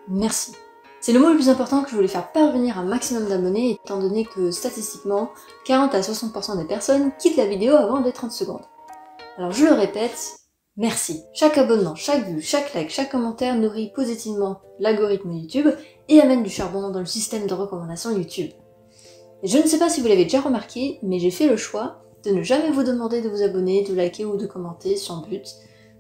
merci. C'est le mot le plus important que je voulais faire parvenir à un maximum d'abonnés, étant donné que statistiquement, 40 à 60% des personnes quittent la vidéo avant les 30 secondes. Alors je le répète, merci. Chaque abonnement, chaque vue, chaque like, chaque commentaire nourrit positivement l'algorithme YouTube et amène du charbon dans le système de recommandation YouTube. Et je ne sais pas si vous l'avez déjà remarqué, mais j'ai fait le choix de ne jamais vous demander de vous abonner, de liker ou de commenter sans but,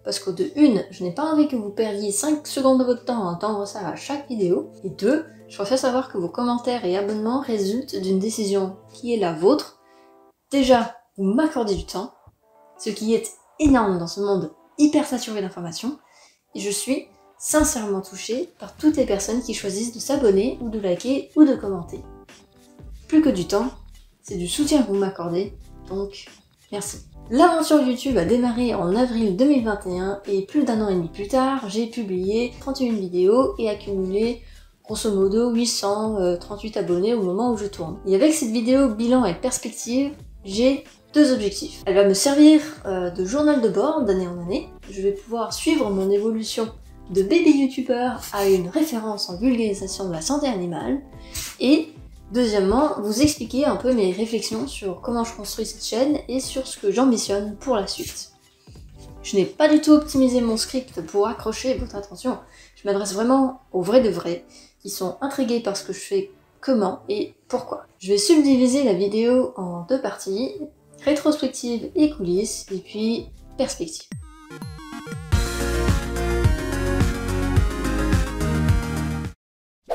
parce que de une, je n'ai pas envie que vous perdiez 5 secondes de votre temps à entendre ça à chaque vidéo, et deux, je préfère savoir que vos commentaires et abonnements résultent d'une décision qui est la vôtre. Déjà, vous m'accordez du temps, ce qui est énorme dans ce monde hyper saturé d'informations, et je suis sincèrement touchée par toutes les personnes qui choisissent de s'abonner ou de liker ou de commenter. Plus que du temps, c'est du soutien que vous m'accordez, donc merci. L'aventure YouTube a démarré en avril 2021 et plus d'un an et demi plus tard, j'ai publié 31 vidéos et accumulé grosso modo 838 abonnés au moment où je tourne. Et avec cette vidéo bilan et perspective, j'ai deux objectifs. Elle va me servir de journal de bord d'année en année. Je vais pouvoir suivre mon évolution de bébé youtubeur à une référence en vulgarisation de la santé animale. Et deuxièmement, vous expliquer un peu mes réflexions sur comment je construis cette chaîne et sur ce que j'ambitionne pour la suite. Je n'ai pas du tout optimisé mon script pour accrocher votre attention. Je m'adresse vraiment aux vrais de vrais, qui sont intrigués par ce que je fais, comment et pourquoi. Je vais subdiviser la vidéo en deux parties, rétrospective et coulisses, et puis perspective.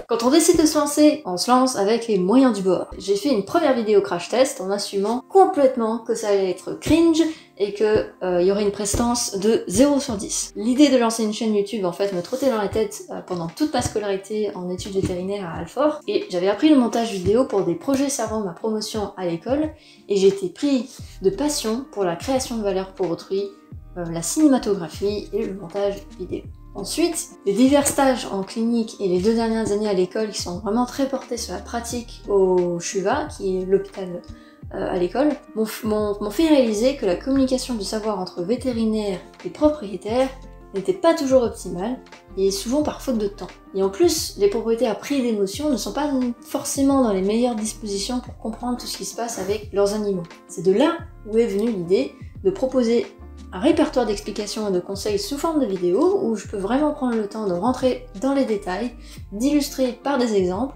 Quand on décide de se lancer, on se lance avec les moyens du bord. J'ai fait une première vidéo crash test en assumant complètement que ça allait être cringe et que y aurait une prestance de 0 sur 10. L'idée de lancer une chaîne YouTube en fait me trottait dans la tête pendant toute ma scolarité en études vétérinaires à Alfort, et j'avais appris le montage vidéo pour des projets servant ma promotion à l'école, et j'ai été pris de passion pour la création de valeur pour autrui, la cinématographie et le montage vidéo. Ensuite, les divers stages en clinique et les 2 dernières années à l'école qui sont vraiment très portés sur la pratique au CHUVA, qui est l'hôpital à l'école, m'ont fait réaliser que la communication du savoir entre vétérinaires et propriétaires n'était pas toujours optimale, et souvent par faute de temps. Et en plus, les propriétaires pris d'émotion ne sont pas forcément dans les meilleures dispositions pour comprendre tout ce qui se passe avec leurs animaux. C'est de là où est venue l'idée de proposer un répertoire d'explications et de conseils sous forme de vidéos où je peux vraiment prendre le temps de rentrer dans les détails, d'illustrer par des exemples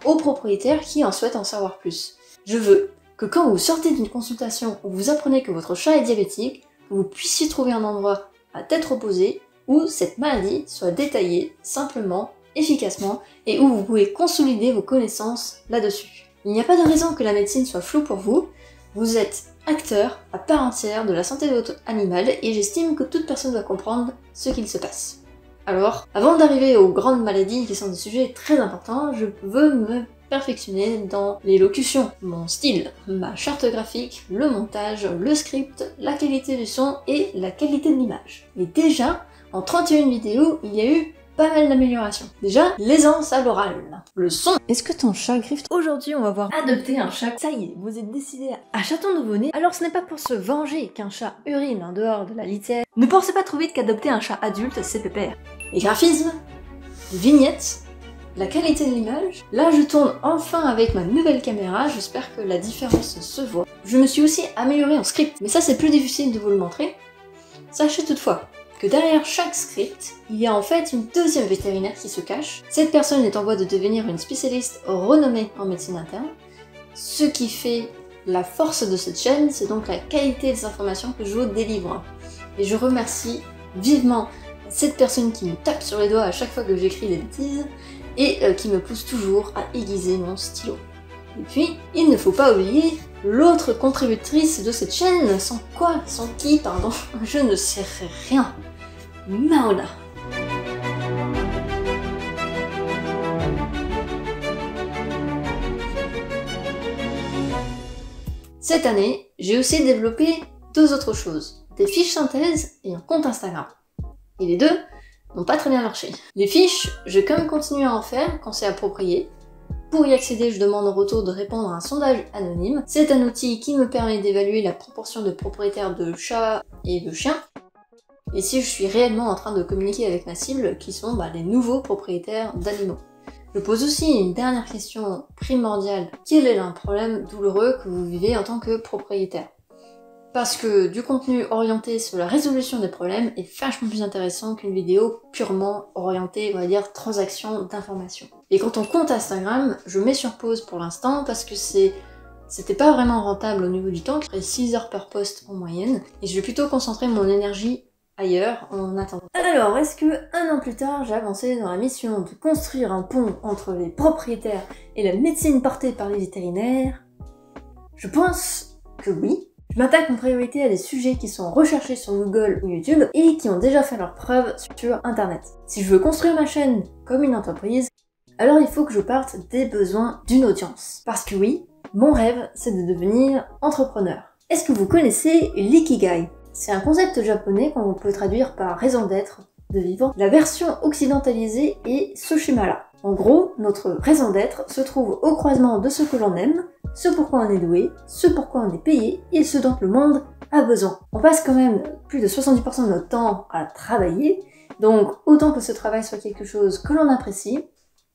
aux propriétaires qui en souhaitent en savoir plus. Je veux que quand vous sortez d'une consultation où vous apprenez que votre chat est diabétique, vous puissiez trouver un endroit à tête reposée où cette maladie soit détaillée simplement, efficacement, et où vous pouvez consolider vos connaissances là-dessus. Il n'y a pas de raison que la médecine soit floue pour vous, vous êtes acteur à part entière de la santé de votre animal, et j'estime que toute personne doit comprendre ce qu'il se passe. Alors, avant d'arriver aux grandes maladies qui sont des sujets très importants, je veux me perfectionner dans l'élocution, mon style, ma charte graphique, le montage, le script, la qualité du son et la qualité de l'image. Et déjà, en 31 vidéos, il y a eu pas mal d'améliorations. Déjà, l'aisance à l'oral, le son. Est-ce que ton chat griffe? Aujourd'hui, on va voir adopter un chat. Ça y est, vous êtes décidé à chaton nouveau-né. Alors ce n'est pas pour se venger qu'un chat urine en dehors de la litière. Ne pensez pas trop vite qu'adopter un chat adulte, c'est pépère. Les graphismes, les vignettes, la qualité de l'image. Là, je tourne enfin avec ma nouvelle caméra, j'espère que la différence se voit. Je me suis aussi améliorée en script, mais ça c'est plus difficile de vous le montrer. Sachez toutefois que derrière chaque script, il y a en fait une deuxième vétérinaire qui se cache. Cette personne est en voie de devenir une spécialiste renommée en médecine interne. Ce qui fait la force de cette chaîne, c'est donc la qualité des informations que je vous délivre. Et je remercie vivement cette personne qui me tape sur les doigts à chaque fois que j'écris des bêtises, et qui me pousse toujours à aiguiser mon stylo. Et puis, il ne faut pas oublier l'autre contributrice de cette chaîne, sans qui, pardon, je ne sais rien. Maona. Cette année, j'ai aussi développé deux autres choses, des fiches synthèses et un compte Instagram. Et les deux n'ont pas très bien marché. Les fiches, je vais quand même continuer à en faire quand c'est approprié. Pour y accéder, je demande en retour de répondre à un sondage anonyme. C'est un outil qui me permet d'évaluer la proportion de propriétaires de chats et de chiens. et si je suis réellement en train de communiquer avec ma cible qui sont les nouveaux propriétaires d'animaux. Je pose aussi une dernière question primordiale. Quel est un problème douloureux que vous vivez en tant que propriétaire? Parce que du contenu orienté sur la résolution des problèmes est vachement plus intéressant qu'une vidéo purement orientée, on va dire, transaction d'informations. Et quand on compte Instagram, je mets sur pause pour l'instant parce que c'était pas vraiment rentable au niveau du temps, je ferais 6 heures par post en moyenne, et je vais plutôt concentrer mon énergie ailleurs en attendant. Alors, est-ce que un an plus tard, j'ai avancé dans la mission de construire un pont entre les propriétaires et la médecine portée par les vétérinaires? Je pense que oui. Je m'attaque en priorité à des sujets qui sont recherchés sur Google ou YouTube et qui ont déjà fait leurs preuves sur Internet. Si je veux construire ma chaîne comme une entreprise, alors il faut que je parte des besoins d'une audience. Parce que oui, mon rêve, c'est de devenir entrepreneur. Est-ce que vous connaissez l'ikigai? C'est un concept japonais qu'on peut traduire par raison d'être, de vivre. La version occidentalisée est Soshimara. En gros, notre raison d'être se trouve au croisement de ce que l'on aime, ce pourquoi on est doué, ce pourquoi on est payé et ce dont le monde a besoin. On passe quand même plus de 70% de notre temps à travailler, donc autant que ce travail soit quelque chose que l'on apprécie,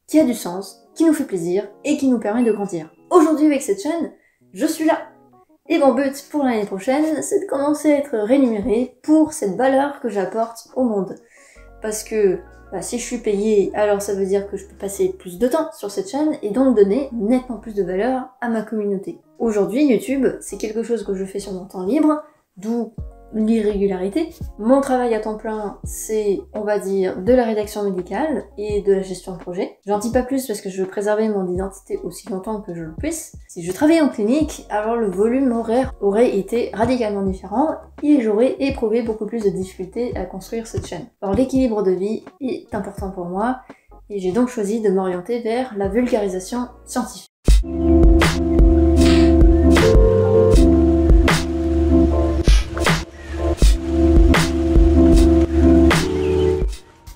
qui a du sens, qui nous fait plaisir et qui nous permet de grandir. Aujourd'hui avec cette chaîne, je suis là. Et mon but pour l'année prochaine, c'est de commencer à être rémunéré pour cette valeur que j'apporte au monde. Parce que si je suis payée, alors ça veut dire que je peux passer plus de temps sur cette chaîne et donc donner nettement plus de valeur à ma communauté. Aujourd'hui, YouTube, c'est quelque chose que je fais sur mon temps libre, d'où l'irrégularité. Mon travail à temps plein, c'est, on va dire, de la rédaction médicale et de la gestion de projet. J'en dis pas plus parce que je veux préserver mon identité aussi longtemps que je le puisse. Si je travaillais en clinique, alors le volume horaire aurait été radicalement différent et j'aurais éprouvé beaucoup plus de difficultés à construire cette chaîne. Alors l'équilibre de vie est important pour moi et j'ai donc choisi de m'orienter vers la vulgarisation scientifique.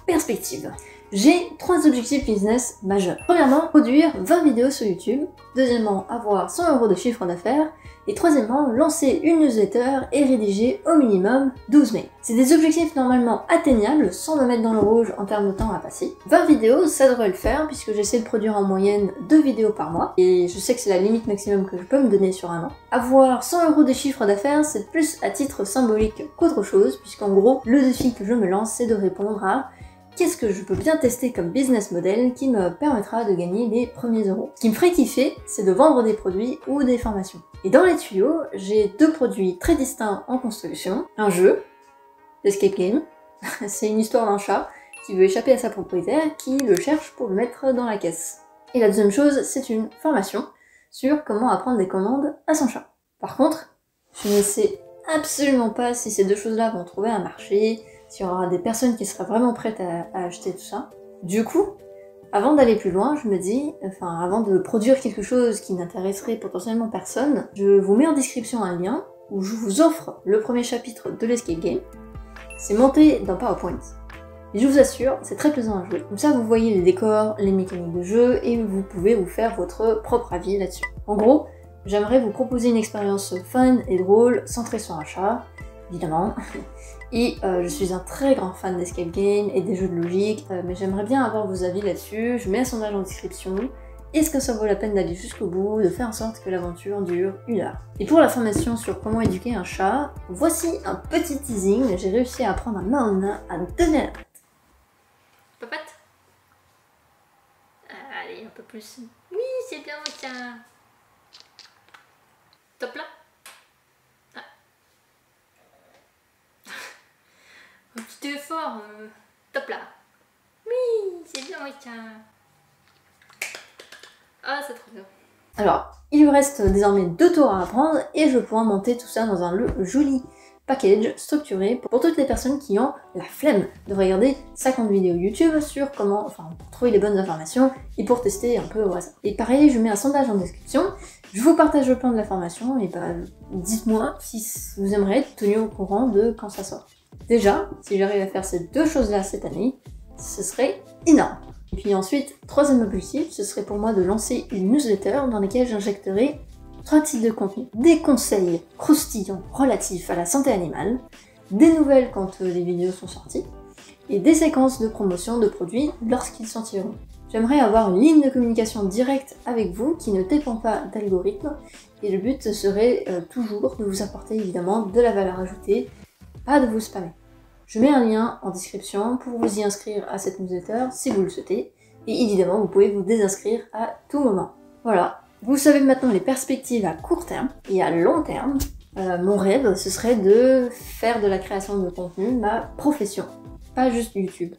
Perspective. J'ai 3 objectifs business majeurs. Premièrement, produire 20 vidéos sur YouTube. Deuxièmement, avoir 100 € de chiffre d'affaires. Et troisièmement, lancer une newsletter et rédiger au minimum 12 mails. C'est des objectifs normalement atteignables sans me mettre dans le rouge en termes de temps à passer. 20 vidéos, ça devrait le faire puisque j'essaie de produire en moyenne 2 vidéos par mois. Et je sais que c'est la limite maximum que je peux me donner sur un an. Avoir 100 € de chiffre d'affaires, c'est plus à titre symbolique qu'autre chose puisqu'en gros, le défi que je me lance, c'est de répondre à qu'est-ce que je peux bien tester comme business model qui me permettra de gagner les premiers euros. Ce qui me ferait kiffer, c'est de vendre des produits ou des formations. Et dans les tuyaux, j'ai 2 produits très distincts en construction. Un jeu, l'Escape Game, c'est une histoire d'un chat qui veut échapper à sa propriétaire qui le cherche pour le mettre dans la caisse. Et la deuxième chose, c'est une formation sur comment apprendre des commandes à son chat. Par contre, je ne sais absolument pas si ces 2 choses-là vont trouver un marché, s'il y aura des personnes qui seraient vraiment prêtes à acheter tout ça. Du coup, avant d'aller plus loin, je me dis, avant de produire quelque chose qui n'intéresserait potentiellement personne, je vous mets en description un lien où je vous offre le premier chapitre de l'Escape Game. C'est monté dans PowerPoint. Et je vous assure, c'est très plaisant à jouer. Comme ça, vous voyez les décors, les mécaniques de jeu, et vous pouvez vous faire votre propre avis là-dessus. En gros, j'aimerais vous proposer une expérience fun et drôle, centrée sur un chat, évidemment. Et je suis un très grand fan d'Escape Game et des jeux de logique, mais j'aimerais bien avoir vos avis là-dessus. Je mets un sondage en description. Est-ce que ça vaut la peine d'aller jusqu'au bout, de faire en sorte que l'aventure dure 1 heure? Et pour la formation sur comment éduquer un chat, voici un petit teasing. J'ai réussi à apprendre à main en main à donner la patte. Papate? Allez, un peu plus. Oui, c'est bien, tiens. Top là? Un petit effort, top là. Oui, c'est bien, oui, tiens. Ah, c'est trop bien. Alors, il lui reste désormais 2 tours à apprendre et je pourrai monter tout ça dans un joli package structuré pour toutes les personnes qui ont la flemme de regarder 50 vidéos YouTube sur comment, pour trouver les bonnes informations et pour tester un peu au hasard. Et pareil, je mets un sondage en description. Je vous partage le plan de la formation et dites-moi si vous aimeriez être tenu au courant de quand ça sort. Déjà, si j'arrive à faire ces 2 choses-là cette année, ce serait énorme. Et puis ensuite, troisième objectif, ce serait pour moi de lancer une newsletter dans laquelle j'injecterai 3 types de contenus. Des conseils croustillants relatifs à la santé animale, des nouvelles quand les vidéos sont sorties, et des séquences de promotion de produits lorsqu'ils sortiront. J'aimerais avoir une ligne de communication directe avec vous qui ne dépend pas d'algorithmes, et le but serait toujours de vous apporter évidemment de la valeur ajoutée, pas de vous spammer. Je mets un lien en description pour vous y inscrire à cette newsletter si vous le souhaitez, et évidemment vous pouvez vous désinscrire à tout moment. Voilà, vous savez maintenant les perspectives à court terme et à long terme. Mon rêve, ce serait de faire de la création de contenu ma profession, pas juste YouTube.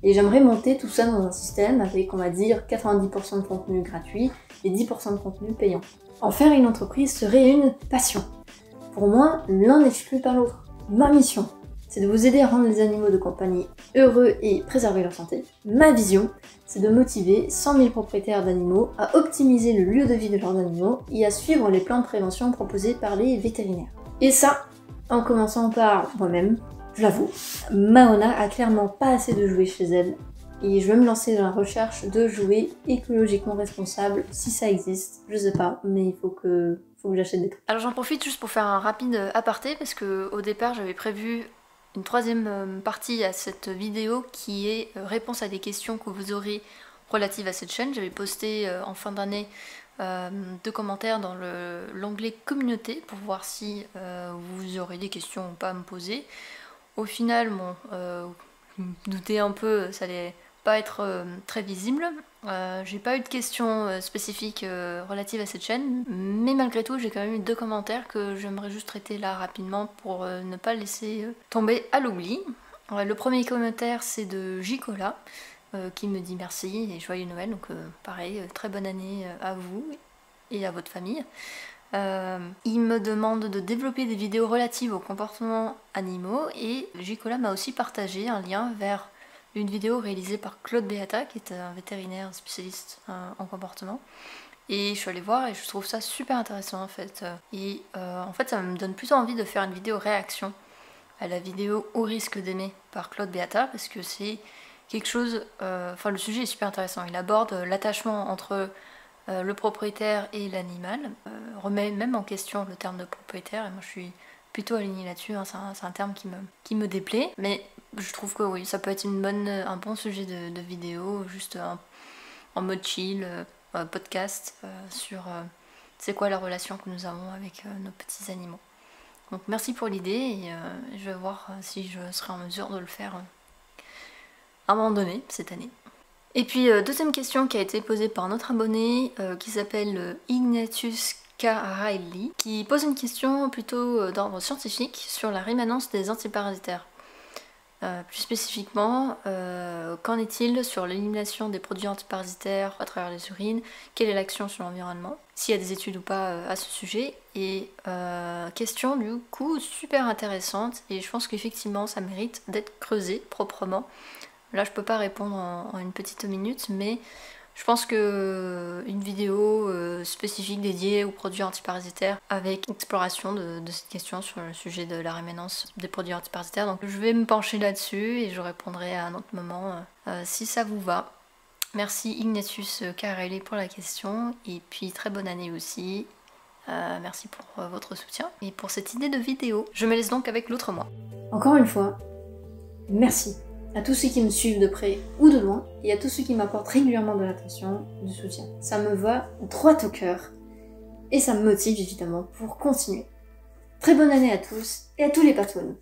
Et j'aimerais monter tout ça dans un système avec, on va dire, 90% de contenu gratuit et 10% de contenu payant. En faire une entreprise serait une passion. Pour moi, l'un n'exclut pas l'autre. Ma mission, c'est de vous aider à rendre les animaux de compagnie heureux et préserver leur santé. Ma vision, c'est de motiver 100 000 propriétaires d'animaux à optimiser le lieu de vie de leurs animaux et à suivre les plans de prévention proposés par les vétérinaires. Et ça, en commençant par moi-même, je l'avoue, Mahona a clairement pas assez de jouets chez elle, et je vais me lancer dans la recherche de jouets écologiquement responsables, si ça existe, je sais pas, mais il faut que j'achète des trucs. Alors j'en profite juste pour faire un rapide aparté, parce que au départ j'avais prévu une troisième partie à cette vidéo qui est réponse à des questions que vous aurez relatives à cette chaîne. J'avais posté en fin d'année 2 commentaires dans l'onglet communauté pour voir si vous aurez des questions ou pas à me poser. Au final, bon, je me doutais un peu, ça allait pas être très visible. J'ai pas eu de questions spécifiques relatives à cette chaîne, mais malgré tout j'ai quand même eu 2 commentaires que j'aimerais juste traiter là rapidement pour ne pas laisser tomber à l'oubli. Le premier commentaire c'est de Jicola qui me dit merci et joyeux Noël, donc pareil, très bonne année à vous et à votre famille. Il me demande de développer des vidéos relatives aux comportements animaux et Jicola m'a aussi partagé un lien vers une vidéo réalisée par Claude Beata qui est un vétérinaire spécialiste en comportement, et je suis allée voir et je trouve ça super intéressant en fait, et en fait ça me donne plutôt envie de faire une vidéo réaction à la vidéo Au risque d'aimer par Claude Beata, parce que c'est quelque chose, enfin le sujet est super intéressant, il aborde l'attachement entre le propriétaire et l'animal, remet même en question le terme de propriétaire, et moi je suis plutôt alignée là-dessus, hein, c'est un terme qui me déplaît, mais je trouve que oui, ça peut être un bon sujet de vidéo, juste en mode chill, podcast, sur c'est quoi la relation que nous avons avec nos petits animaux. Donc merci pour l'idée, et je vais voir si je serai en mesure de le faire à un moment donné, cette année. Et puis deuxième question qui a été posée par notre abonné qui s'appelle Ignatius K. Riley, qui pose une question plutôt d'ordre scientifique sur la rémanence des antiparasitaires. Plus spécifiquement, qu'en est-il sur l'élimination des produits antiparasitaires à travers les urines? Quelle est l'action sur l'environnement? S'il y a des études ou pas à ce sujet? Et question du coup super intéressante, et je pense qu'effectivement ça mérite d'être creusé proprement. Là je peux pas répondre en une petite minute, mais je pense que une vidéo spécifique dédiée aux produits antiparasitaires avec exploration de cette question sur le sujet de la rémanence des produits antiparasitaires. Donc je vais me pencher là-dessus et je répondrai à un autre moment si ça vous va. Merci Ignatius Carelli pour la question, et puis très bonne année aussi. Merci pour votre soutien et pour cette idée de vidéo. Je me laisse donc avec l'autre moi. Encore une fois, merci à tous ceux qui me suivent de près ou de loin, et à tous ceux qui m'apportent régulièrement de l'attention, du soutien. Ça me va droit au cœur, et ça me motive évidemment pour continuer. Très bonne année à tous, et à tous les patounes.